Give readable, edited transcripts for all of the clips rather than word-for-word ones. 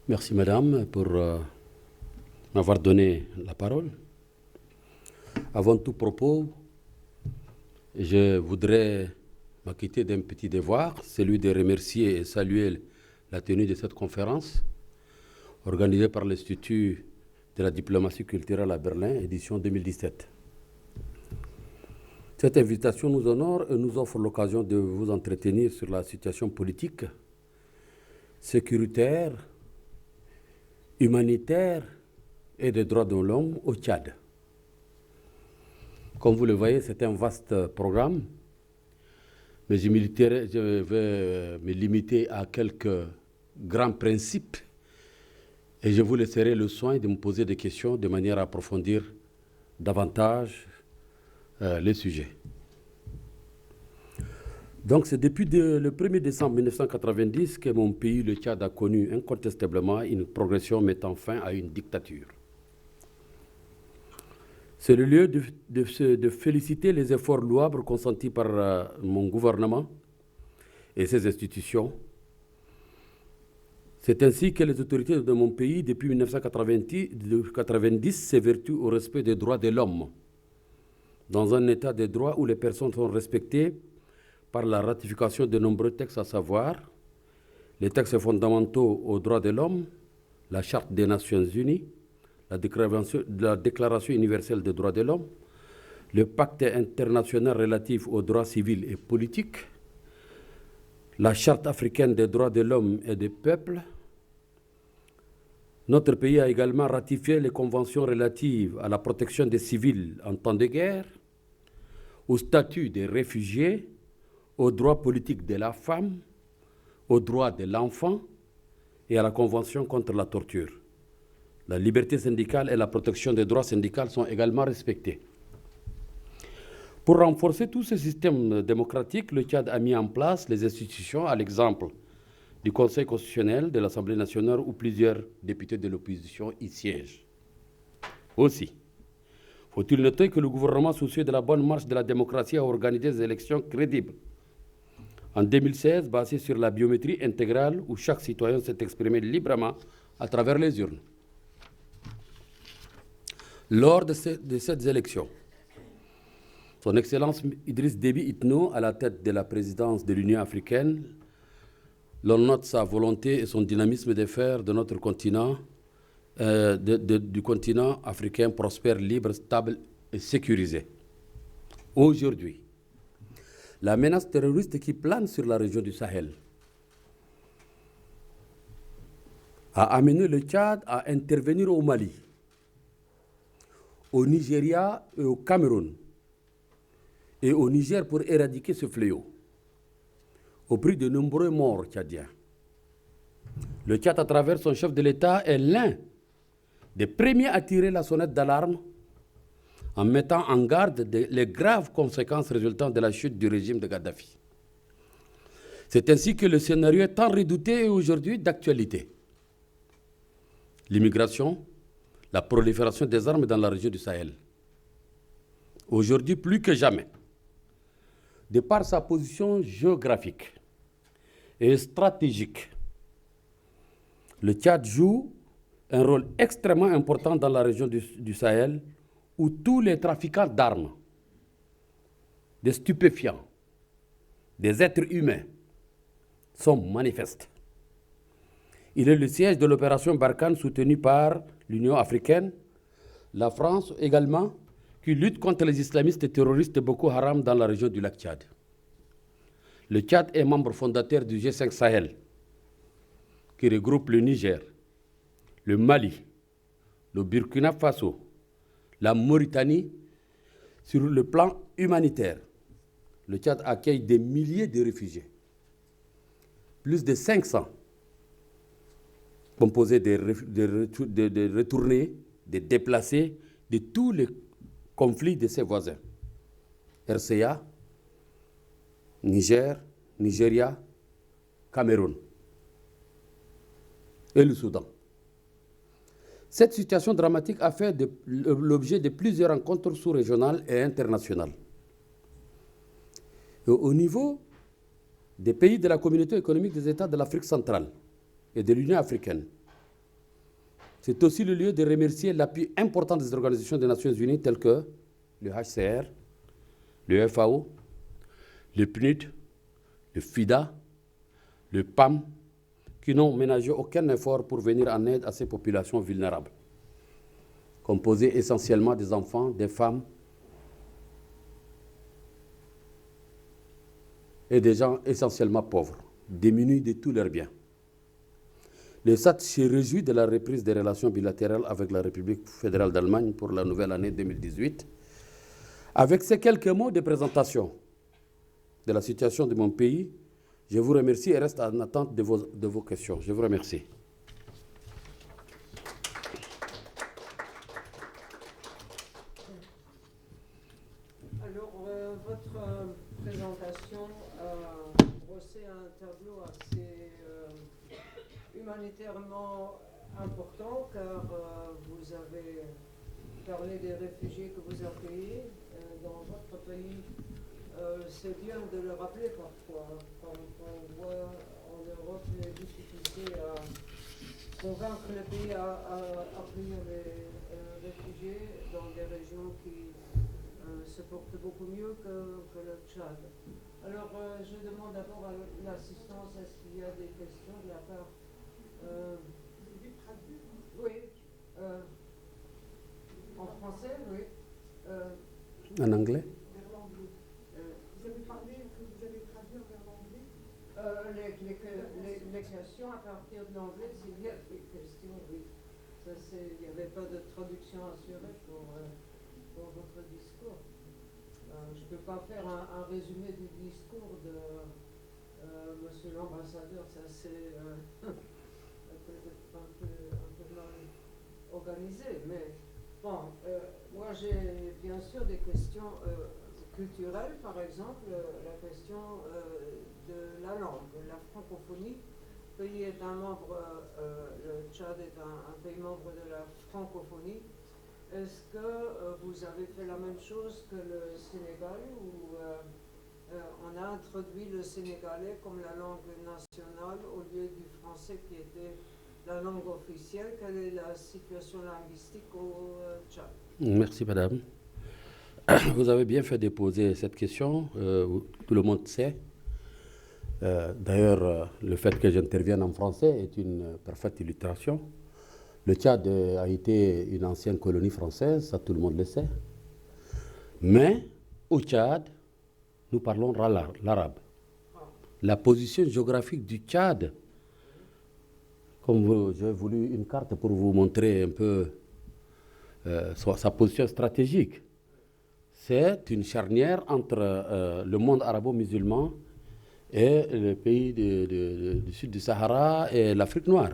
Merci madame pour m'avoir donné la parole. Avant tout propos, je voudrais m'acquitter d'un petit devoir, celui de remercier et saluer la tenue de cette conférence organisée par l'Institut de la diplomatie culturelle à Berlin, édition 2017. Cette invitation nous honore et nous offre l'occasion de vous entretenir sur la situation politique, sécuritaire, humanitaire et des droits de l'homme au Tchad. Comme vous le voyez, c'est un vaste programme, mais je vais me limiter à quelques grands principes et je vous laisserai le soin de me poser des questions de manière à approfondir davantage les sujets. Donc c'est depuis le 1er décembre 1990 que mon pays, le Tchad, a connu incontestablement une progression mettant fin à une dictature. C'est le lieu de féliciter les efforts louables consentis par mon gouvernement et ses institutions. C'est ainsi que les autorités de mon pays, depuis 1990, s'évertuent au respect des droits de l'homme, dans un état de droit où les personnes sont respectées par la ratification de nombreux textes, à savoir les textes fondamentaux aux droits de l'homme, la Charte des Nations Unies, la Déclaration universelle des droits de l'homme, le Pacte international relatif aux droits civils et politiques, la Charte africaine des droits de l'homme et des peuples. Notre pays a également ratifié les conventions relatives à la protection des civils en temps de guerre, au statut des réfugiés, aux droits politiques de la femme, aux droits de l'enfant et à la Convention contre la torture. La liberté syndicale et la protection des droits syndicaux sont également respectés. Pour renforcer tout ce système démocratique, le Tchad a mis en place les institutions, à l'exemple du Conseil constitutionnel, de l'Assemblée nationale, où plusieurs députés de l'opposition y siègent. Aussi, faut-il noter que le gouvernement, soucieux de la bonne marche de la démocratie, a organisé des élections crédibles. En 2016, basées sur la biométrie intégrale, où chaque citoyen s'est exprimé librement à travers les urnes. Lors de ces élections, son Excellence Idriss Déby Itno, à la tête de la présidence de l'Union africaine, l'on note sa volonté et son dynamisme de faire de notre continent, du continent africain prospère, libre, stable et sécurisé. Aujourd'hui, la menace terroriste qui plane sur la région du Sahel a amené le Tchad à intervenir au Mali, au Nigeria et au Cameroun, et au Niger pour éradiquer ce fléau, au prix de nombreux morts tchadiens. Le Tchad, à travers son chef de l'État, est l'un des premiers à tirer la sonnette d'alarme en mettant en garde les graves conséquences résultant de la chute du régime de Kadhafi. C'est ainsi que le scénario est tant redouté et aujourd'hui d'actualité. L'immigration, la prolifération des armes dans la région du Sahel. Aujourd'hui, plus que jamais, de par sa position géographique et stratégique, le Tchad joue un rôle extrêmement important dans la région du Sahel, où tous les trafiquants d'armes, des stupéfiants, des êtres humains sont manifestes. Il est le siège de l'opération Barkhane soutenue par l'Union africaine, la France également, qui lutte contre les islamistes et terroristes de Boko Haram dans la région du lac Tchad. Le Tchad est membre fondateur du G5 Sahel, qui regroupe le Niger, le Mali, le Burkina Faso, la Mauritanie. Sur le plan humanitaire, le Tchad accueille des milliers de réfugiés, plus de 500, composés des retournés, des déplacés, de tous les conflits de ses voisins. RCA, Niger, Nigeria, Cameroun et le Soudan. Cette situation dramatique a fait l'objet de plusieurs rencontres sous-régionales et internationales. Et au niveau des pays de la communauté économique des États de l'Afrique centrale et de l'Union africaine, C'est aussi le lieu de remercier l'appui important des organisations des Nations Unies telles que le HCR, le FAO, le PNUD, le FIDA, le PAM, qui n'ont ménagé aucun effort pour venir en aide à ces populations vulnérables, composées essentiellement des enfants, des femmes et des gens essentiellement pauvres, démunis de tous leurs biens. Le SAT se réjouit de la reprise des relations bilatérales avec la République fédérale d'Allemagne pour la nouvelle année 2018. Avec ces quelques mots de présentation de la situation de mon pays, je vous remercie et reste en attente de vos questions. Je vous remercie. Alors, votre présentation brossait un tableau assez humanitairement important, car vous avez parlé des réfugiés que vous accueillez dans votre pays. C'est bien de le rappeler parfois, quand on voit en Europe les difficultés à convaincre les pays à accueillir les réfugiés dans des régions qui se portent beaucoup mieux que le Tchad. Alors, je demande d'abord à l'assistance, est-ce qu'il y a des questions de la part oui. En français, oui. En anglais? Vous avez parlé que vous avez traduit vers l'anglais. Les questions à partir de l'anglais, s'il y a des questions, oui. Il n'y avait pas de traduction assurée pour votre discours. Je ne peux pas faire un résumé du discours de monsieur l'ambassadeur, ça c'est peut-être un peu mal organisé, mais bon, moi j'ai bien sûr des questions culturelles, par exemple, la question de la langue, la francophonie. Le pays est un membre, le Tchad est un pays membre de la francophonie. Est-ce que vous avez fait la même chose que le Sénégal, où on a introduit le sénégalais comme la langue nationale au lieu du français qui était la langue officielle? Quelle est la situation linguistique au Tchad? Merci, madame. Vous avez bien fait de poser cette question. Tout le monde sait. D'ailleurs, le fait que j'intervienne en français est une parfaite illustration. Le Tchad a été une ancienne colonie française, ça tout le monde le sait. Mais au Tchad, nous parlons l'arabe. La position géographique du Tchad, comme j'ai voulu une carte pour vous montrer un peu sa position stratégique, c'est une charnière entre le monde arabo-musulman et le pays du sud du Sahara et l'Afrique noire.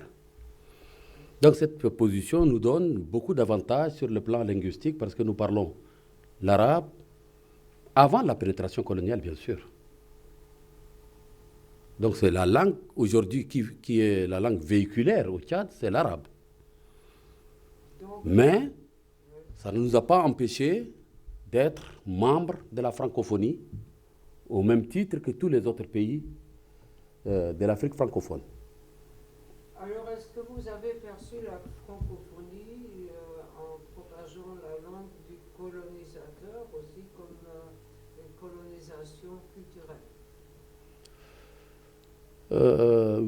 Donc cette position nous donne beaucoup d'avantages sur le plan linguistique parce que nous parlons l'arabe avant la pénétration coloniale, bien sûr. Donc c'est la langue aujourd'hui qui est la langue véhiculaire au Tchad, c'est l'arabe. Mais ça ne nous a pas empêchés d'être membres de la francophonie au même titre que tous les autres pays de l'Afrique francophone. Alors, est-ce que vous avez perçu la francophonie en propageant la langue du colonisateur aussi comme une colonisation culturelle?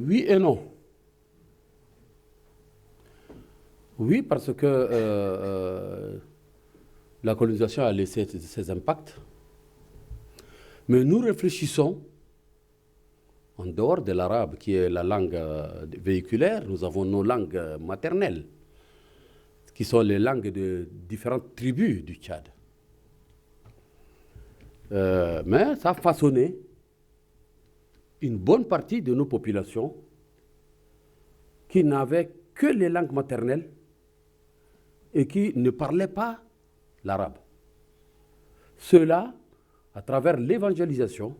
Oui et non. Oui, parce que la colonisation a laissé ses impacts. Mais nous réfléchissons, en dehors de l'arabe, qui est la langue véhiculaire, nous avons nos langues maternelles, qui sont les langues de différentes tribus du Tchad. Mais ça a façonné une bonne partie de nos populations qui n'avaient que les langues maternelles et qui ne parlaient pas l'arabe. Cela, à travers l'évangélisation,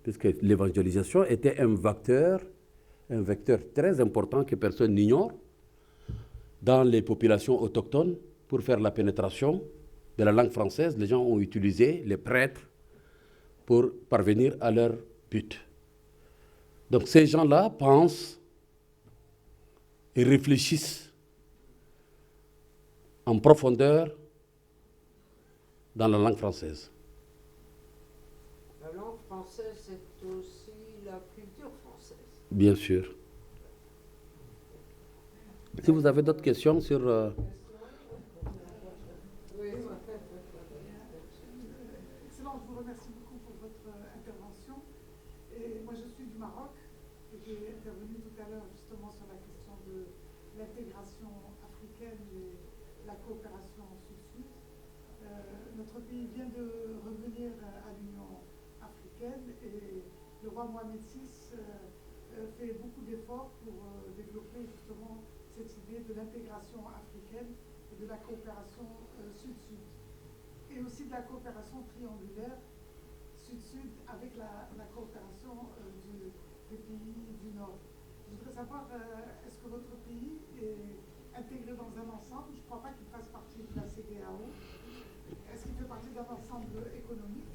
puisque l'évangélisation était un vecteur très important que personne n'ignore dans les populations autochtones pour faire la pénétration de la langue française. Les gens ont utilisé les prêtres pour parvenir à leur but. Donc ces gens-là pensent et réfléchissent en profondeur dans la langue française. La langue française, c'est aussi la culture française. Bien sûr. Si vous avez d'autres questions sur... Oui. Excellent, je vous remercie beaucoup pour votre intervention. Et moi, je suis du Maroc. J'étais intervenu tout à l'heure justement sur la question de l'intégration africaine et la coopération sud-sud. Notre pays vient de revenir à l'Union africaine et le roi Mohamed VI fait beaucoup d'efforts pour développer justement cette idée de l'intégration africaine et de la coopération sud-sud. Et aussi de la coopération triangulaire sud-sud avec la coopération des pays du Nord. Je voudrais savoir, est-ce que votre pays est intégré dans un ensemble? Je ne crois pas qu'il fasse partie de la CEDEAO. Est-ce qu'il fait partie d'un ensemble économique?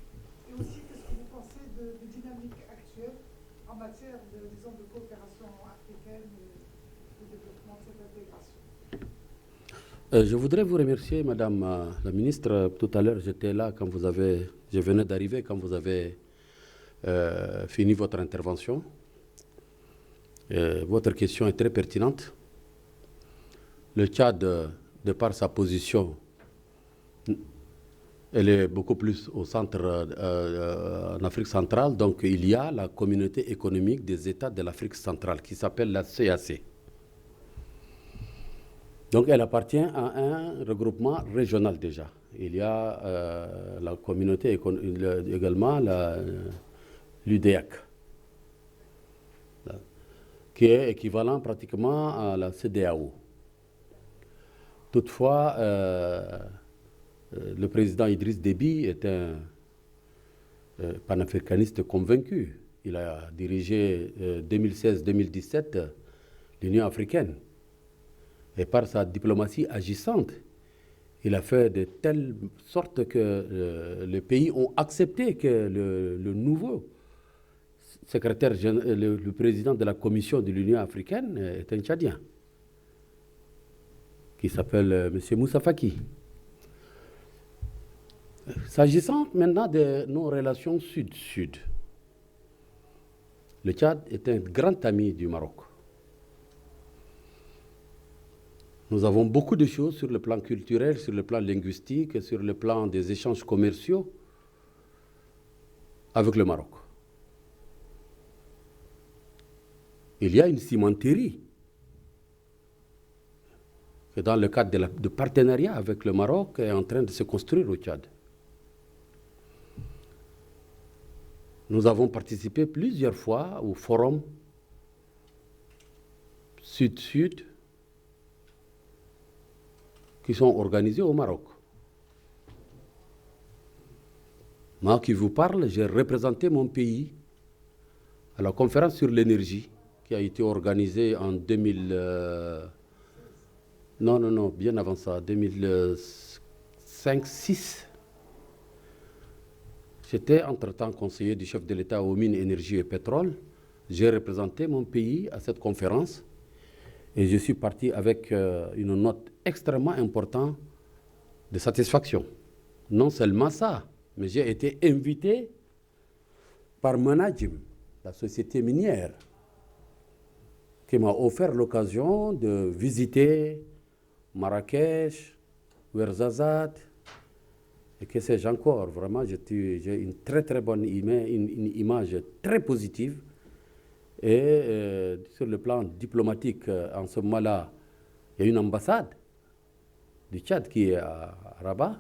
Et aussi, qu'est-ce que vous pensez des dynamiques actuelles en matière de coopération africaine et de développement de cette intégration? Je voudrais vous remercier, Madame la Ministre. Tout à l'heure, j'étais là quand je venais d'arriver quand vous avez fini votre intervention. Votre question est très pertinente. Le Tchad, de par sa position, elle est beaucoup plus au centre, en Afrique centrale. Donc, il y a la communauté économique des États de l'Afrique centrale qui s'appelle la CAC. Donc, elle appartient à un regroupement régional déjà. Il y a la communauté également, l'UDEAC, qui est équivalent pratiquement à la CEDEAO. Toutefois, le président Idriss Déby est un panafricaniste convaincu. Il a dirigé 2016-2017 l'Union africaine. Et par sa diplomatie agissante, il a fait de telle sorte que les pays ont accepté que le nouveau secrétaire, le président de la Commission de l'Union africaine est un Tchadien, qui s'appelle M. Moussa Faki. S'agissant maintenant de nos relations sud-sud, le Tchad est un grand ami du Maroc. Nous avons beaucoup de choses sur le plan culturel, sur le plan linguistique, sur le plan des échanges commerciaux avec le Maroc. Il y a une cimenterie qui, dans le cadre de partenariat avec le Maroc, est en train de se construire au Tchad. Nous avons participé plusieurs fois au forum Sud-Sud qui sont organisés au Maroc. Moi qui vous parle, j'ai représenté mon pays à la conférence sur l'énergie qui a été organisée en 2000... Non, bien avant ça, 2005-6. J'étais entre-temps conseiller du chef de l'État aux mines, énergie et pétrole. J'ai représenté mon pays à cette conférence et je suis parti avec une note extrêmement importante de satisfaction. Non seulement ça, mais j'ai été invité par Managem, la société minière, qui m'a offert l'occasion de visiter Marrakech, Ouarzazate, et que sais-je encore. Vraiment, j'ai une très très bonne une image très positive. Et sur le plan diplomatique, en ce moment-là, il y a une ambassade du Tchad qui est à Rabat,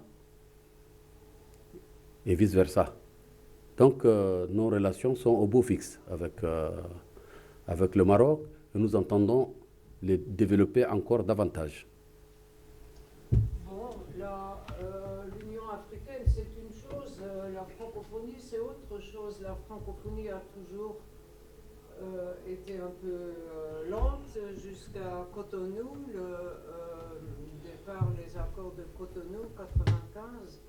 et vice-versa. Donc, nos relations sont au beau fixe avec le Maroc, et nous entendons les développer encore davantage. Bon, l'Union africaine, c'est une chose, la francophonie, c'est autre chose. La francophonie a toujours été un peu lente jusqu'à Cotonou, par les accords de Cotonou 95.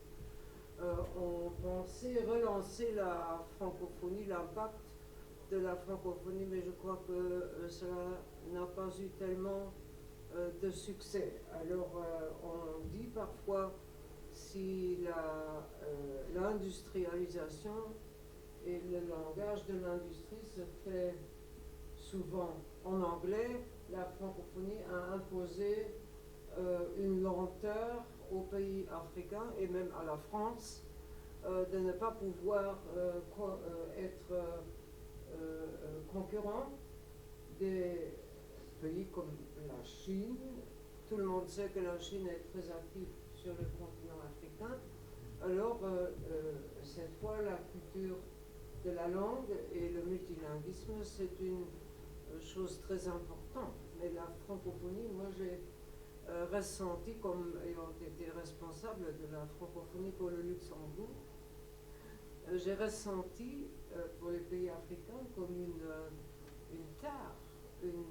On pensait relancer la francophonie, l'impact de la francophonie, mais je crois que cela n'a pas eu tellement de succès. Alors, on dit parfois si l'industrialisation et le langage de l'industrie se fait souvent en anglais, la francophonie a imposé une lenteur aux pays africains et même à la France de ne pas pouvoir être concurrent des pays comme la Chine. Tout le monde sait que la Chine est très active sur le continent africain. Alors, cette fois, la culture de la langue et le multilinguisme, c'est une chose très importante. Mais la francophonie, moi j'ai ressenti, comme ayant été responsable de la francophonie pour le Luxembourg, j'ai ressenti pour les pays africains comme une tare, une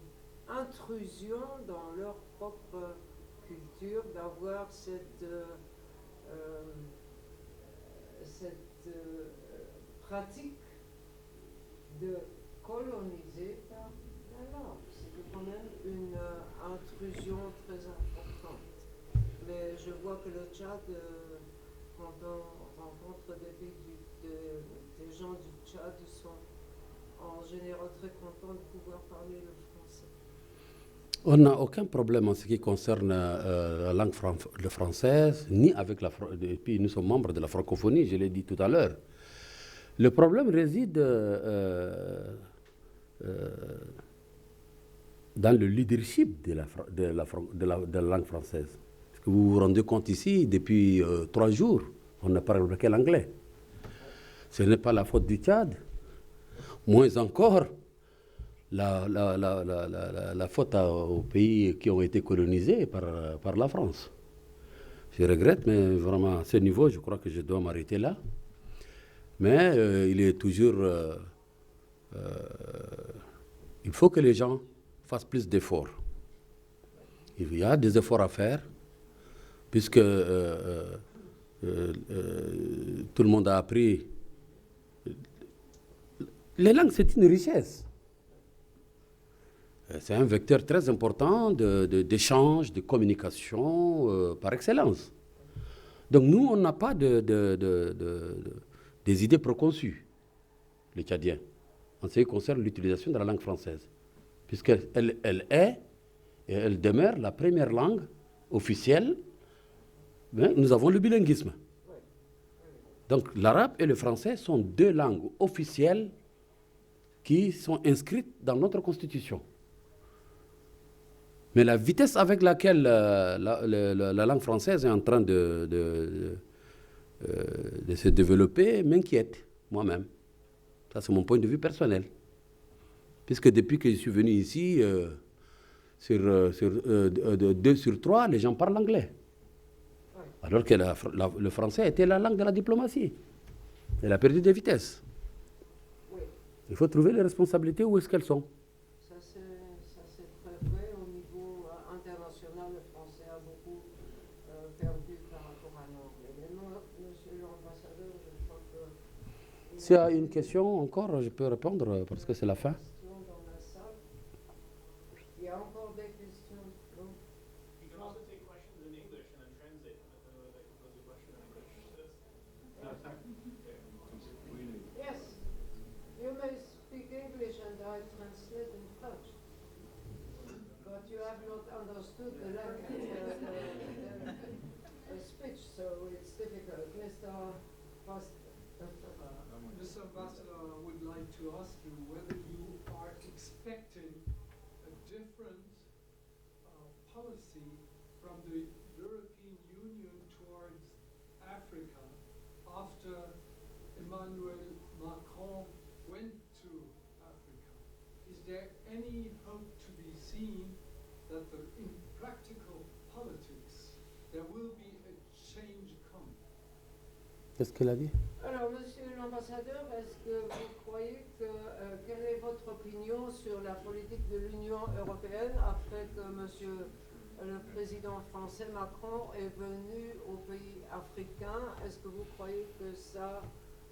intrusion dans leur propre culture, d'avoir cette pratique de coloniser par la langue. C'était quand même une intrusion très importante. Mais je vois que le Tchad, quand on rencontre des gens du Tchad, ils sont en général très contents de pouvoir parler le français. On n'a aucun problème en ce qui concerne la langue française, ni avec et puis nous sommes membres de la francophonie, je l'ai dit tout à l'heure. Le problème réside dans le leadership de la langue française. Parce que vous vous rendez compte ici, depuis 3 jours, on ne parle que l'anglais. Ce n'est pas la faute du Tchad, moins encore la faute aux pays qui ont été colonisés par la France. Je regrette, mais vraiment à ce niveau, je crois que je dois m'arrêter là. Mais il est toujours... il faut que les gens fassent plus d'efforts. Il y a des efforts à faire, puisque tout le monde a appris. Les langues, c'est une richesse. C'est un vecteur très important d'échange, de communication par excellence. Donc nous, on n'a pas des idées préconçues, les Tchadiens, en ce qui concerne l'utilisation de la langue française, puisqu'elle est et elle demeure la première langue officielle. Mais nous avons le bilinguisme. Donc l'arabe et le français sont 2 langues officielles qui sont inscrites dans notre constitution. Mais la vitesse avec laquelle la langue française est en train de se développer m'inquiète, moi-même. Ça, c'est mon point de vue personnel. Puisque depuis que je suis venu ici, sur 2 sur 3, les gens parlent anglais. Alors que le français était la langue de la diplomatie. Elle a perdu de vitesse. Il faut trouver les responsabilités où est-ce qu'elles sont. Ça c'est très vrai. Au niveau international, le français a beaucoup perdu par rapport à l'anglais. Mais moi, monsieur l'ambassadeur, je crois que... S'il y a une question encore, je peux répondre parce que c'est la fin. Dans la salle. Il y a encore des questions. Non? You can also take questions in English and then translate them. If anyone would like to pose a question in English. Yes. You may speak English and I translate in French. But you have not understood the language, the speech, so it's difficult. Mr. Mr. Ambassador, I would like to ask you whether you are expecting a different policy from the European Union towards Africa after Emmanuel Macron went to Africa. Is there any hope to be seen that in practical politics there will be a change coming? Qu'est-ce qu'elle a dit? Alors, monsieur l'ambassadeur, est-ce que vous croyez que, quelle est votre opinion sur la politique de l'Union européenne après que monsieur le président français Macron est venu au pays africain? Est-ce que vous croyez que ça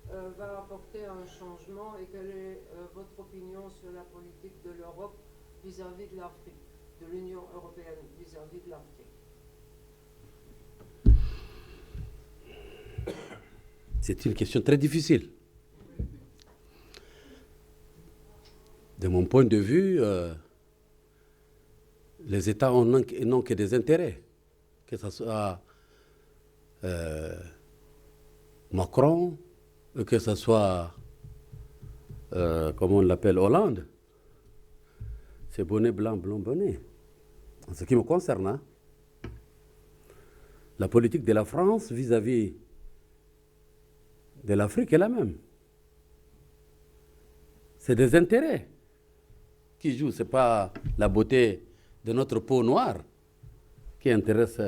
va apporter un changement et quelle est votre opinion sur la politique de l'Europe vis-à-vis de l'Afrique? de l'Union européenne vis-à-vis de l'Afrique? C'est une question très difficile. De mon point de vue, les États n'ont que des intérêts, que ce soit Macron, que ce soit, comment on l'appelle, Hollande. C'est bonnet blanc, blanc bonnet. En ce qui me concerne, hein, la politique de la France vis-à-vis de l'Afrique est la même. C'est des intérêts qui jouent. Ce n'est pas la beauté de notre peau noire qui intéresse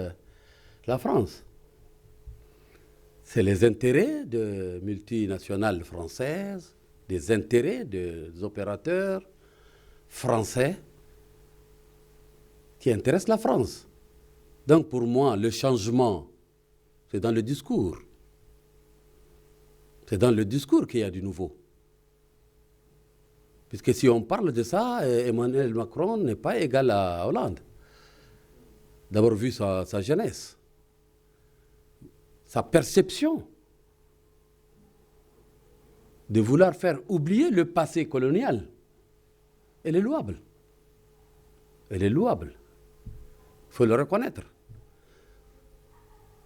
la France. C'est les intérêts de multinationales françaises, des intérêts des opérateurs français qui intéressent la France. Donc pour moi, le changement, c'est dans le discours. C'est dans le discours qu'il y a du nouveau. Puisque si on parle de ça, Emmanuel Macron n'est pas égal à Hollande. D'abord vu sa jeunesse, sa perception de vouloir faire oublier le passé colonial. Elle est louable. Elle est louable. Il faut le reconnaître.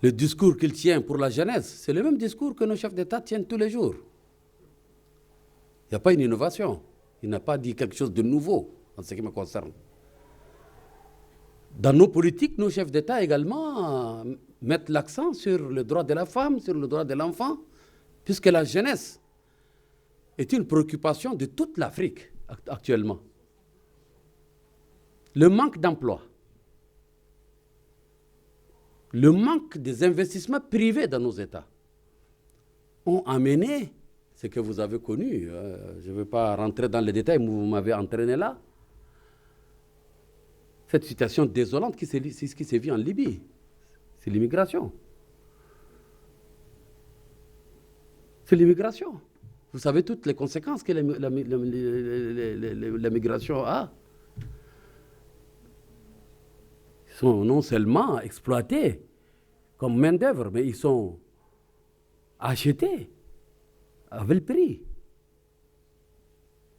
Le discours qu'il tient pour la jeunesse, c'est le même discours que nos chefs d'État tiennent tous les jours. Il n'y a pas une innovation. Il n'a pas dit quelque chose de nouveau en ce qui me concerne. Dans nos politiques, nos chefs d'État également mettent l'accent sur le droit de la femme, sur le droit de l'enfant, puisque la jeunesse est une préoccupation de toute l'Afrique actuellement. Le manque d'emploi, le manque des investissements privés dans nos États ont amené ce que vous avez connu. Je ne veux pas rentrer dans les détails, mais vous m'avez entraîné là. Cette situation désolante qui s'est vue en Libye, c'est l'immigration. C'est l'immigration. Vous savez toutes les conséquences que la migration a. Ils sont non seulement exploités comme main-d'œuvre, mais ils sont achetés à vil prix.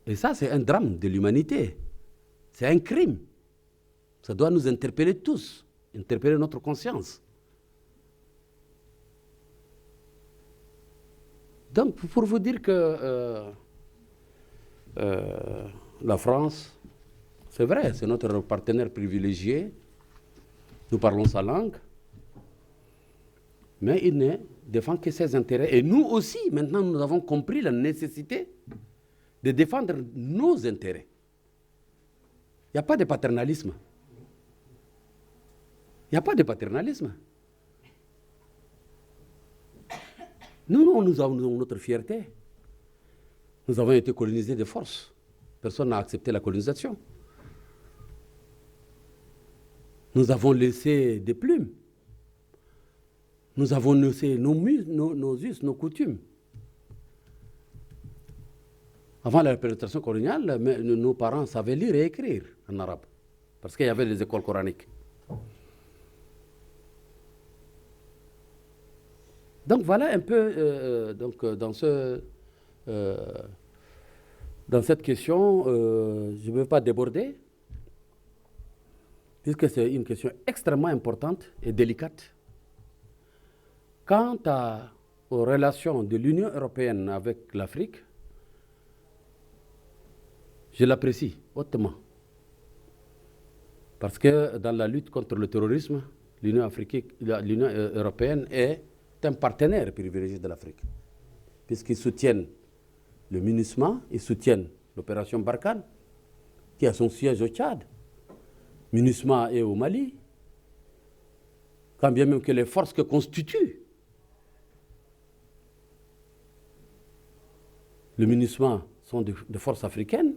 Et ça, c'est un drame de l'humanité. C'est un crime. Ça doit nous interpeller tous, interpeller notre conscience. Donc, pour vous dire que la France, c'est vrai, c'est notre partenaire privilégié. Nous parlons sa langue. Mais il ne défend que ses intérêts. Et nous aussi, maintenant, nous avons compris la nécessité de défendre nos intérêts. Il n'y a pas de paternalisme. Il n'y a pas de paternalisme. Nous avons notre fierté. Nous avons été colonisés de force. Personne n'a accepté la colonisation. Nous avons laissé des plumes. Nous avons laissé nos us, nos coutumes. Avant la pénétration coloniale, nos parents savaient lire et écrire en arabe, parce qu'il y avait les écoles coraniques. Donc voilà un peu dans cette question, je ne veux pas déborder, puisque c'est une question extrêmement importante et délicate. Quant aux relations de l'Union européenne avec l'Afrique, je l'apprécie hautement. Parce que dans la lutte contre le terrorisme, l'Union européenne est un partenaire privilégié de l'Afrique. Puisqu'ils soutiennent le MINUSMA, ils soutiennent l'opération Barkhane, qui a son siège au Tchad. MINUSMA est au Mali. Quand bien même que les forces que constituent le MINUSMA sont des forces africaines.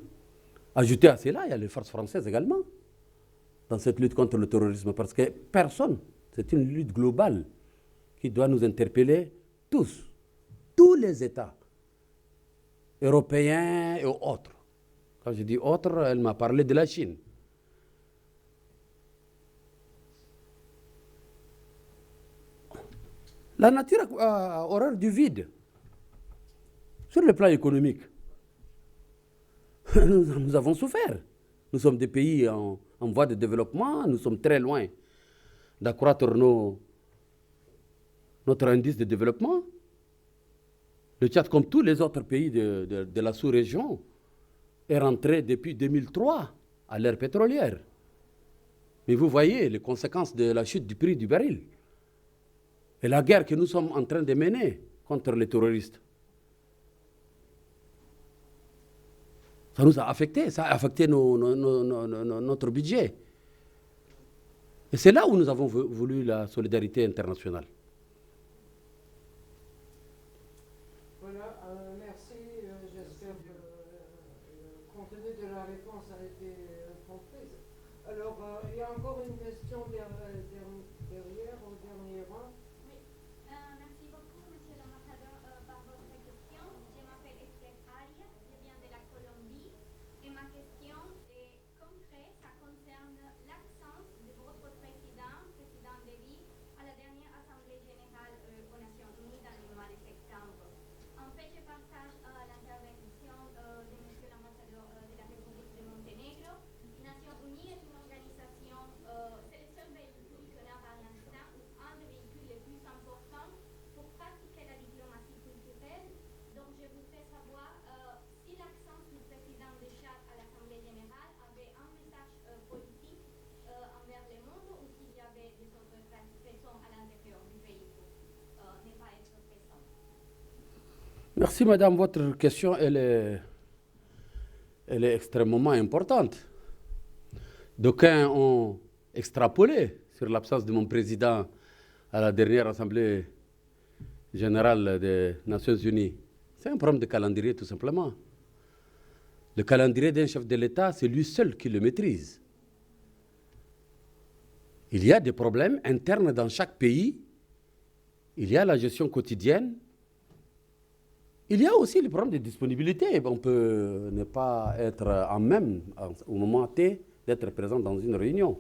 Ajouté à cela, il y a les forces françaises également dans cette lutte contre le terrorisme, parce que personne, c'est une lutte globale qui doit nous interpeller tous les États européens et autres. Quand je dis autres, elle m'a parlé de la Chine. La nature a horreur du vide. Sur le plan économique, nous avons souffert. Nous sommes des pays en voie de développement, nous sommes très loin d'accroître notre indice de développement. Le Tchad, comme tous les autres pays de la sous-région, est rentré depuis 2003 à l'ère pétrolière. Mais vous voyez les conséquences de la chute du prix du baril et la guerre que nous sommes en train de mener contre les terroristes. Ça nous a affecté, ça a affecté notre budget. Et c'est là où nous avons voulu la solidarité internationale. Voilà, merci. J'espère que le contenu de la réponse a été comprise. Alors, il y a encore une question derrière, au dernier rang. Oui, merci beaucoup, Monsieur l'ambassadeur, par votre question. Je m'appelle Esther Arias, je viens de la Colombie et ma question est concrète. Ça concerne l'absence de votre président Déby, à la dernière Assemblée générale aux Nations Unies dans le mois de septembre. En fait, je partage l'intervention de Monsieur l'ambassadeur de la République de Monténégro. Les Nations Unies est une organisation, c'est le seul véhicule qu'on a par l'instant, ou un des véhicules les plus importants pour pratiquer la diplomatie culturelle. Donc, je voudrais savoir si l'absence du président de Tchad à l'Assemblée générale avait un message politique envers le monde ou s'il y avait des autres raisons à l'intérieur du pays pour ne pas être présent. Merci madame, votre question elle est extrêmement importante. D'aucuns ont extrapolé sur l'absence de mon président à la dernière Assemblée générale des Nations Unies. C'est un problème de calendrier tout simplement. Le calendrier d'un chef de l'État, c'est lui seul qui le maîtrise. Il y a des problèmes internes dans chaque pays. Il y a la gestion quotidienne. Il y a aussi le problème de disponibilité. On peut ne pas être en même, au moment T, d'être présent dans une réunion.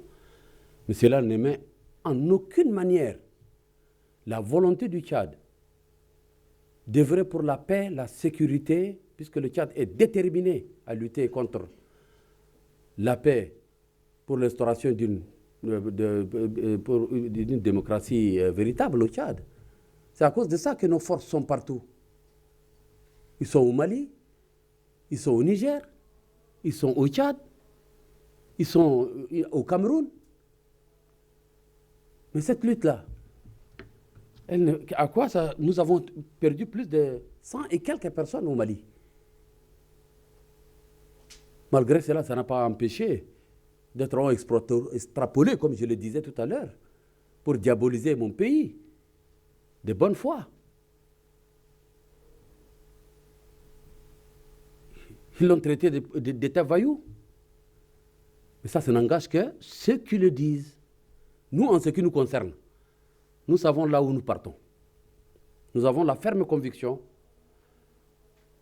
Mais cela ne met en aucune manière la volonté du Tchad d'œuvrer pour la paix, la sécurité, puisque le Tchad est déterminé à lutter contre la paix pour l'instauration d'une démocratie véritable au Tchad. C'est à cause de ça que nos forces sont partout. Ils sont au Mali, ils sont au Niger, ils sont au Tchad, ils sont au Cameroun. Mais cette lutte-là, à quoi ça, nous avons perdu plus de 100 et quelques personnes au Mali. Malgré cela, ça n'a pas empêché d'être extrapolé, comme je le disais tout à l'heure, pour diaboliser mon pays, de bonne foi. Ils l'ont traité d'État voyou. Mais ça n'engage que ceux qui le disent. Nous, en ce qui nous concerne, nous savons là où nous partons. Nous avons la ferme conviction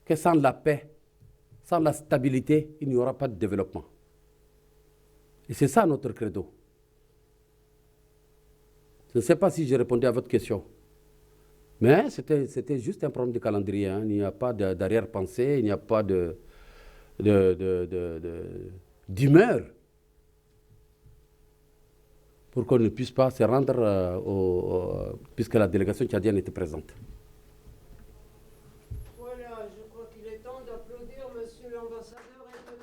que sans la paix, sans la stabilité, il n'y aura pas de développement. Et c'est ça notre credo. Je ne sais pas si j'ai répondu à votre question. Mais c'était juste un problème de calendrier. Hein. Il n'y a pas d'arrière-pensée, il n'y a pas d'humeur pour qu'on ne puisse pas se rendre puisque la délégation tchadienne était présente. Voilà, je crois qu'il est temps d'applaudir Monsieur l'ambassadeur et de